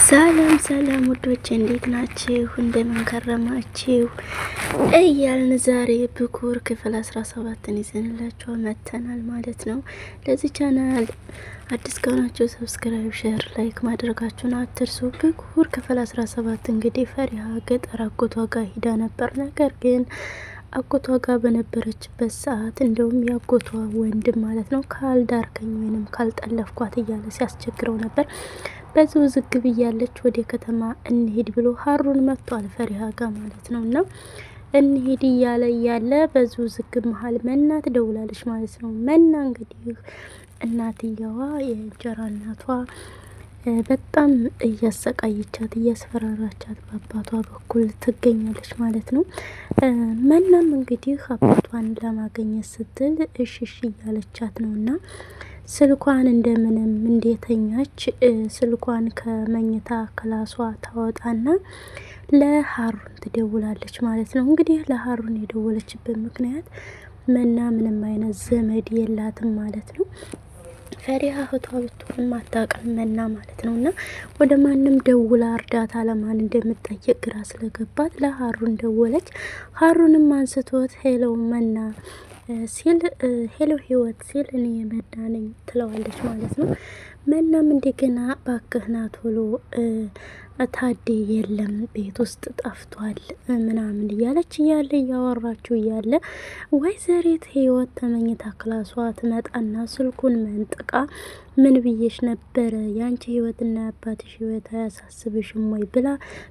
ሰላም ሰላም ውዶች እንዴት ናችሁ? እንደምን ከረማችሁ? እያልን ዛሬ ብኩር ክፍል 17ን ይዘንላችሁ መተናል ማለት ነው። ለዚህ ቻናል አዲስ ከሆናችሁ ሰብስክራይብ፣ ሼር፣ ላይክ ማድረጋችሁን አትርሱ። ብኩር ክፍል 17 እንግዲህ ፈሪሃ ገጠር አጎቷ ጋር ሂዳ ነበር። ነገር ግን አጎቷ ጋር በነበረችበት ሰዓት እንደውም ያጎቷ ወንድም ማለት ነው ካልዳርከኝ ወይንም ካልጠለፍኳት እያለ ሲያስቸግረው ነበር። በዚህ ውዝግብ እያለች ወደ ከተማ እንሄድ ብሎ ሀሩን መጥቷል ፈሪሃ ጋር ማለት ነው። እና እንሄድ እያለ በዚህ ውዝግብ መሀል መና ትደውላለች ማለት ነው። መና እንግዲህ እናትየዋ የእንጀራ እናቷ በጣም እያሰቃየቻት እያስፈራራቻት በአባቷ በኩል ትገኛለች ማለት ነው። መናም እንግዲህ አባቷን ለማገኘት ስትል እሽሽ እያለቻት ነው እና ስልኳን እንደምንም እንዴተኛች ስልኳን ከመኝታ ክላሷ ታወጣና ለሀሩን ትደውላለች ማለት ነው። እንግዲህ ለሀሩን የደወለችበት ምክንያት መና ምንም አይነት ዘመድ የላትም ማለት ነው። ፈሪሃ እህቷ ብትሆን ማታውቅም መና ማለት ነው። እና ወደ ማንም ደውላ እርዳታ ለማን እንደምትጠይቅ ግራ ስለገባት ለሀሩን ደወለች። ሀሩንም አንስቶት ሄሎ መና ሲል ሄሎ ህይወት ሲል እኔ መና ነኝ ትለዋለች ማለት ነው። መናም እንደገና ባክህና ቶሎ ታዴ የለም ቤት ውስጥ ጠፍቷል ምናምን እያለች እያለ እያወራችሁ እያለ ወይዘሪት ህይወት ተመኝታ ክላሷ ትመጣና ስልኩን መንጥቃ ምን ብዬሽ ነበረ ያንቺ ህይወትና የአባትሽ ህይወት አያሳስብሽም ወይ ብላ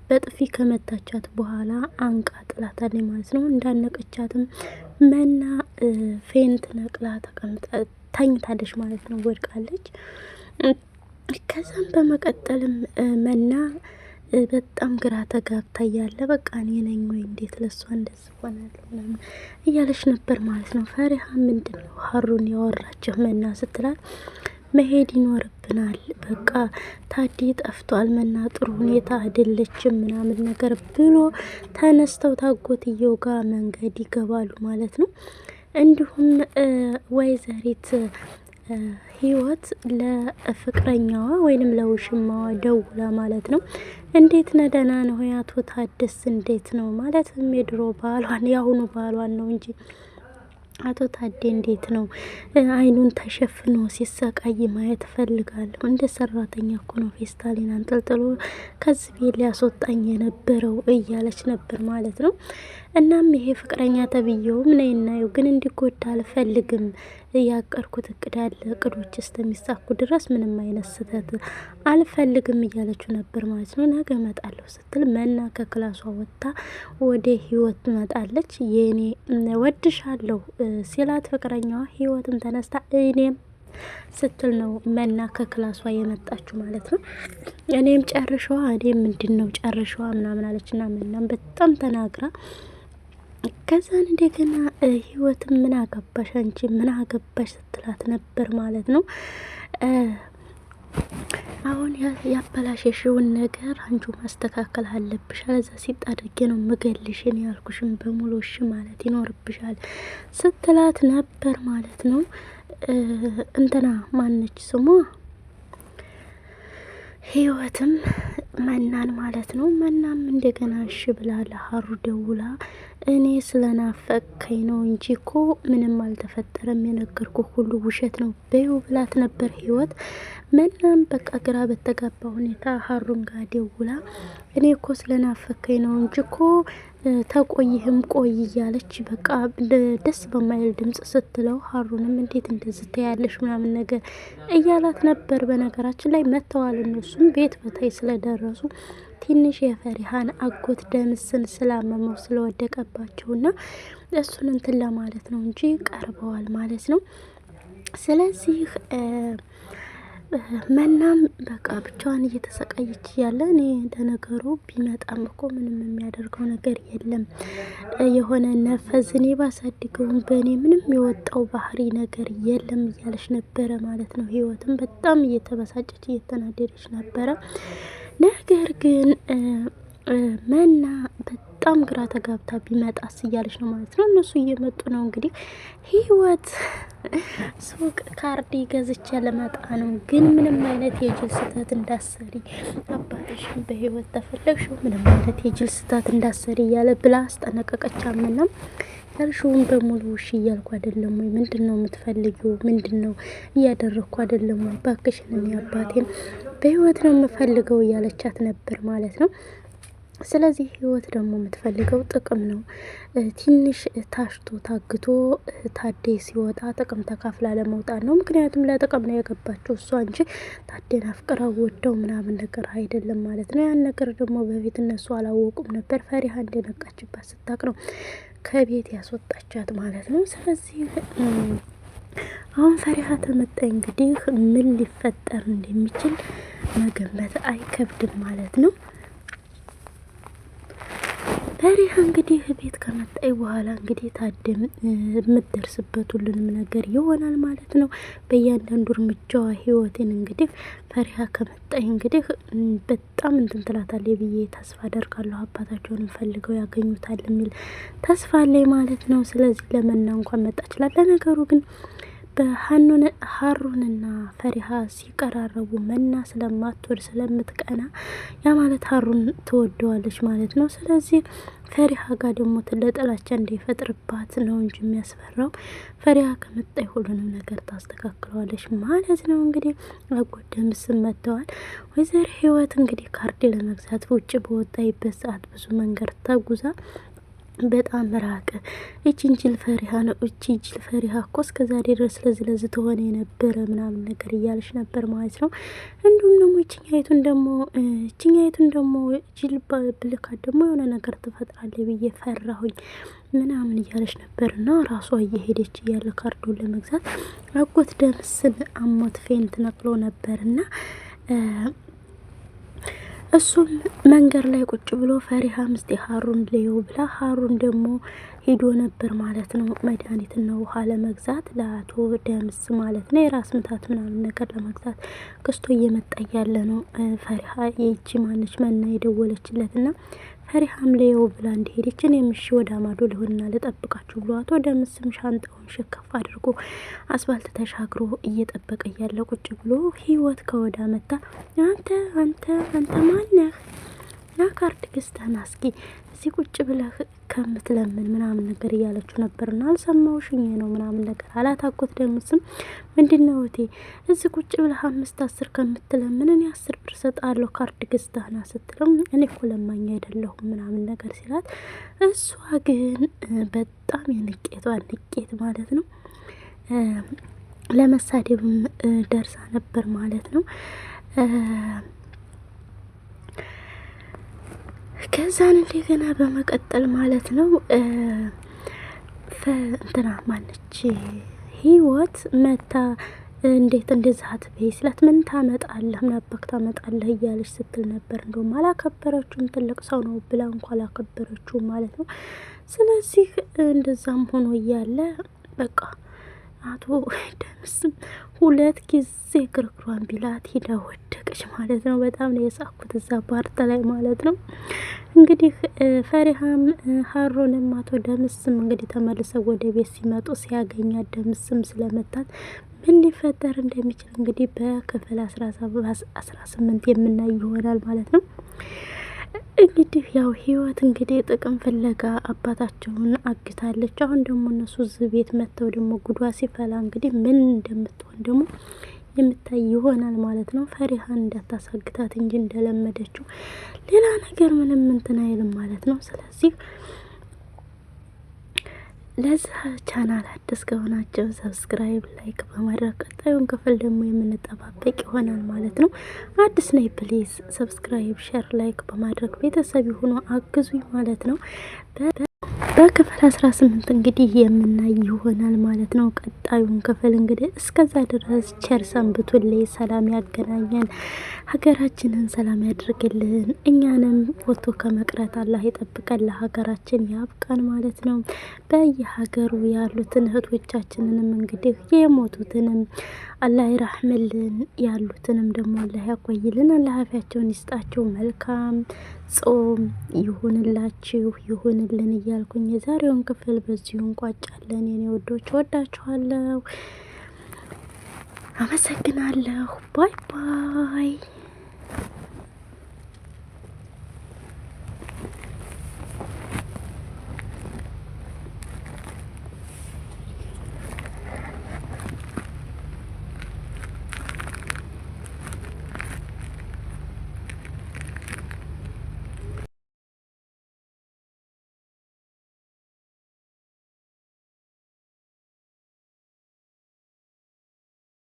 በጥፊ ከመታቻት በኋላ አንቃ ጥላታለች ማለት ነው። እንዳነቀቻትም መና ፌንት ነቅላ ተኝታለች ማለት ነው፣ ወድቃለች። ከዛም በመቀጠልም መና በጣም ግራ ተጋብታ እያለ በቃ እኔ ነኝ ወይ እንዴት ለሷ እንደዚህ ሆናለሁ ምናምን እያለች ነበር ማለት ነው። ፈሪሃ ምንድን ነው ሀሩን ያወራችሁ መና ስትላት መሄድ ይኖርብናል በቃ ታዴ ጠፍቷል፣ መና ጥሩ ሁኔታ አይደለችም ምናምን ነገር ብሎ ተነስተው ታጎትየው ጋር መንገድ ይገባሉ ማለት ነው። እንዲሁም ወይዘሪት ህይወት ለፍቅረኛዋ ወይንም ለውሽማዋ ደውላ ማለት ነው እንዴት ነህ ደህና ነው አቶ ታደስ እንዴት ነው ማለትም የድሮ ባሏን ያሁኑ ባሏን ነው እንጂ አቶ ታዴ እንዴት ነው አይኑን ተሸፍኖ ሲሰቃይ ማየት ፈልጋለሁ። እንደ ሰራተኛ እኮ ነው ፌስታሊን አንጠልጥሎ ከዚህ ቤት ሊያስወጣኝ የነበረው እያለች ነበር ማለት ነው። እናም ይሄ ፍቅረኛ ተብዬውም ነይ እናየው ግን እንዲጎዳ አልፈልግም፣ ያቀርኩት እቅድ አለ፣ እቅዶች እስከሚሳኩ ድረስ ምንም አይነት ስህተት አልፈልግም እያለችው ነበር ማለት ነው። ነገ እመጣለሁ ስትል መና ከክላሷ ወጥታ ወደ ህይወት ትመጣለች። የኔ ወድሻለሁ ሲላት ፍቅረኛዋ ህይወትም ተነስታ እኔም ስትል ነው መና ከክላሷ የመጣችው ማለት ነው። እኔም ጨርሸዋ እኔም ምንድን ነው ጨርሸዋ ምናምን አለችና መናም በጣም ተናግራ ከዛን እንደገና ህይወትም ምን አገባሽ አንቺ ምን አገባሽ ስትላት ነበር ማለት ነው። አሁን ያበላሸሽውን ነገር አንቺ ማስተካከል አለብሽ፣ አለዛ ሲጣደጌ ነው መገልሽን ያልኩሽን በሙሉ እሺ ማለት ይኖርብሻል ስትላት ነበር ማለት ነው። እንትና ማነች ስሟ ህይወትም መናን ማለት ነው። መናም እንደገና እሺ ብላ ለሀሩ ደውላ እኔ ስለናፈቀኝ ነው እንጂ እኮ ምንም አልተፈጠረም፣ የነገርኩ ሁሉ ውሸት ነው በይው ብላት ነበር ህይወት። መናም በቃ ግራ በተጋባ ሁኔታ ሀሩን ጋር ደውላ እኔ እኮ ስለናፈቀኝ ነው እንጂ እኮ ተቆይህም ቆይ እያለች በቃ ደስ በማይል ድምጽ ስትለው ሀሩንም እንዴት እንደዚህ ታያለሽ ምናምን ነገር እያላት ነበር። በነገራችን ላይ መተዋል እነሱም ቤት በታይ ስለደረሱ ትንሽ የፈሪሃን አጎት ደምስን ስላመመው ስለወደቀባቸውና እሱን እንትን ለማለት ነው እንጂ ቀርበዋል ማለት ነው። ስለዚህ መናም በቃ ብቻዋን እየተሰቃየች እያለ እኔ ለነገሩ ቢመጣም እኮ ምንም የሚያደርገው ነገር የለም፣ የሆነ ነፈዝ እኔ ባሳድገውም በእኔ ምንም የወጣው ባህሪ ነገር የለም እያለች ነበረ ማለት ነው። ህይወትም በጣም እየተበሳጨች እየተናደደች ነበረ። ነገር ግን መና በጣም ግራ ተጋብታ ቢመጣስ እያለች ነው ማለት ነው። እነሱ እየመጡ ነው እንግዲህ ህይወት ሱቅ ካርድ ገዝቼ ለመጣ ነው፣ ግን ምንም አይነት የጅል ስህተት እንዳሰሪ አባትሽን በህይወት ተፈለግሽው ምንም አይነት የጅል ስህተት እንዳሰሪ እያለ ብላ አስጠነቀቀች። አምናም ያልሽውን በሙሉ እሺ እያልኩ አይደለም ወይ? ምንድን ነው የምትፈልጊው? ምንድን ነው እያደረግኩ አይደለም ወይ? ባክሽን አባቴን በህይወት ነው የምፈልገው እያለቻት ነበር ማለት ነው። ስለዚህ ህይወት ደግሞ የምትፈልገው ጥቅም ነው። ትንሽ ታሽቶ ታግቶ ታዴ ሲወጣ ጥቅም ተካፍላ ለመውጣት ነው። ምክንያቱም ለጥቅም ነው የገባቸው እሷ እንጂ ታዴን አፍቅራ ወደው ምናምን ነገር አይደለም ማለት ነው። ያን ነገር ደግሞ በፊት እነሱ አላወቁም ነበር። ፈሪሃ እንደነቃችባት ስታቅ ነው ከቤት ያስወጣቻት ማለት ነው። ስለዚህ አሁን ፈሪሃ ተመጣ እንግዲህ ምን ሊፈጠር እንደሚችል መገመት አይከብድም ማለት ነው። ፈሪሃ እንግዲህ ቤት ከመጣይ በኋላ እንግዲህ ታደም የምትደርስበት ሁሉንም ነገር ይሆናል ማለት ነው። በእያንዳንዱ እርምጃዋ ህይወቴን እንግዲህ ፈሪሃ ከመጣይ እንግዲህ በጣም እንትን ትላታለች ብዬ ተስፋ አደርጋለሁ። አባታቸውን ፈልገው ያገኙታል የሚል ተስፋ አለኝ ማለት ነው። ስለዚህ ለመና እንኳን መጣ ይችላል። ለነገሩ ግን ሀሩንና ፈሪሃ ሲቀራረቡ መና ስለማትወድ ስለምትቀና ያ ማለት ሀሩን ትወደዋለች ማለት ነው። ስለዚህ ፈሪሃ ጋር ደግሞ ለጥላቻ እንዳይፈጥርባት ነው እንጂ የሚያስፈራው ፈሪሃ ከመጣይ ሁሉንም ነገር ታስተካክለዋለች ማለት ነው። እንግዲህ አጎት ደምስም መጥተዋል። ወይዘሮ ህይወት እንግዲህ ካርድ ለመግዛት ውጭ በወጣይበት ሰዓት ብዙ መንገድ ተጉዛ በጣም ራቀ። እቺን ጅል ፈሪሃ ነው እቺ ጅል ፈሪሃ እኮ እስከዛሬ ድረስ ለዝለዝ ተሆነ የነበረ ምናምን ነገር እያለች ነበር ማለት ነው። እንዲሁም ደግሞ እችኛይቱን ደግሞ ጅል ብልካት ደግሞ የሆነ ነገር ትፈጥራለች ብዬ ፈራሁኝ ምናምን እያለች ነበር። እና ራሷ እየሄደች እያለ ካርዶን ለመግዛት አጎት ደምስን አሞት ፌንት ነቅሎ ነበር እና እሱም መንገድ ላይ ቁጭ ብሎ ፈሪሃ ምስጤ ሀሩን ልየው ብላ ሀሩን ደግሞ ሄዶ ነበር ማለት ነው። መድኃኒትና ውሃ ለመግዛት ለአቶ ደምስ ማለት ነው። የራስ ምታት ምናምን ነገር ለመግዛት ክስቶ እየመጣ ያለ ነው። ፈሪሃ የእጅ ማነች መና የደወለችለት ና ፈሪሃም ልየው ብላ እንደሄደች እኔም እሺ ወደ አማዶ ሊሆንና ልጠብቃችሁ ብሎ አቶ ደምስም ሻንጣውን ሸከፍ አድርጎ አስፋልት ተሻግሮ እየጠበቀ እያለ ቁጭ ብሎ ህይወት ከወዳ መጣ። አንተ ማነህ? ና ካርድ ገዝተህና እስኪ እዚህ ቁጭ ብለህ ከምትለምን ምናምን ነገር እያለችው ነበርና አልሰማውሽኝ ነው ምናምን ነገር አላት። አጎት ደምስም ምንድነው እቴ እዚህ ቁጭ ብለህ 5-10 ከምትለምን እኔ 10 ብር ሰጣለሁ ካርድ ገዝተህና ስትለው እኔ እኮ ለማኝ አይደለሁም ምናምን ነገር ሲላት እሷ ግን በጣም ንቄት ማለት ነው ለመሳደብም ደርሳ ነበር ማለት ነው። ከዛን እንደገና በመቀጠል ማለት ነው እንትና ማነች ህይወት መታ እንዴት እንደዛ አትበይ ስላት ምን ታመጣለህ ምን አባክ ታመጣለህ እያለች ስትል ነበር። እንደውም አላከበረችውም ትልቅ ሰው ነው ብላ እንኳን አላከበረችውም ማለት ነው። ስለዚህ እንደዛም ሆኖ እያለ በቃ አቶ ደምስም 2 ጊዜ ግርግሯን ቢላት ሂዳ ወደቀች ማለት ነው። በጣም ነው የሳኩት እዛ ፓርት ላይ ማለት ነው። እንግዲህ ፈሪሃም ሀሩንም አቶ ደምስም እንግዲህ ተመልሰው ወደ ቤት ሲመጡ ሲያገኛት ደምስም ስለመታት ምን ሊፈጠር እንደሚችል እንግዲህ በክፍል 18 የምናይ ይሆናል ማለት ነው። እንግዲህ ያው ህይወት እንግዲህ ጥቅም ፍለጋ አባታቸውን አግታለች። አሁን ደግሞ እነሱ እዚህ ቤት መጥተው ደግሞ ጉዷ ሲፈላ እንግዲህ ምን እንደምትሆን ደግሞ የምታይ ይሆናል ማለት ነው። ፈሪሃን እንዳታሳግታት እንጂ እንደለመደችው ሌላ ነገር ምንም እንትን አይልም ማለት ነው። ስለዚህ ለዚህ ቻናል አዲስ ከሆናችሁ ሰብስክራይብ፣ ላይክ በማድረግ ቀጣዩን ክፍል ደግሞ የምንጠባበቅ ይሆናል ማለት ነው። አዲስ ነይ ፕሊዝ ሰብስክራይብ፣ ሼር፣ ላይክ በማድረግ ቤተሰብ ሆኖ አግዙኝ ማለት ነው። በክፍል 18 እንግዲህ የምናይ ይሆናል ማለት ነው። ቀጣዩን ክፍል እንግዲህ እስከዛ ድረስ ቸር ሰንብቱልኝ። ሰላም ያገናኘን፣ ሀገራችንን ሰላም ያድርግልን፣ እኛንም ወጥቶ ከመቅረት አላህ ይጠብቀን፣ ለሀገራችን ያብቃን ማለት ነው። በየሀገሩ ያሉትን እህቶቻችንንም እንግዲህ የሞቱትንም አላህ ይራህምልን፣ ያሉትንም ደግሞ አላህ ያቆይልን፣ አላህ አፊያቸውን ይስጣቸው። መልካም ጾም ይሁንላችሁ ይሁንልን እያልኩኝ የዛሬውን ክፍል በዚሁ እንቋጫለን። የኔ ወዶች ወዳችኋለሁ፣ አመሰግናለሁ። ባይ ባይ።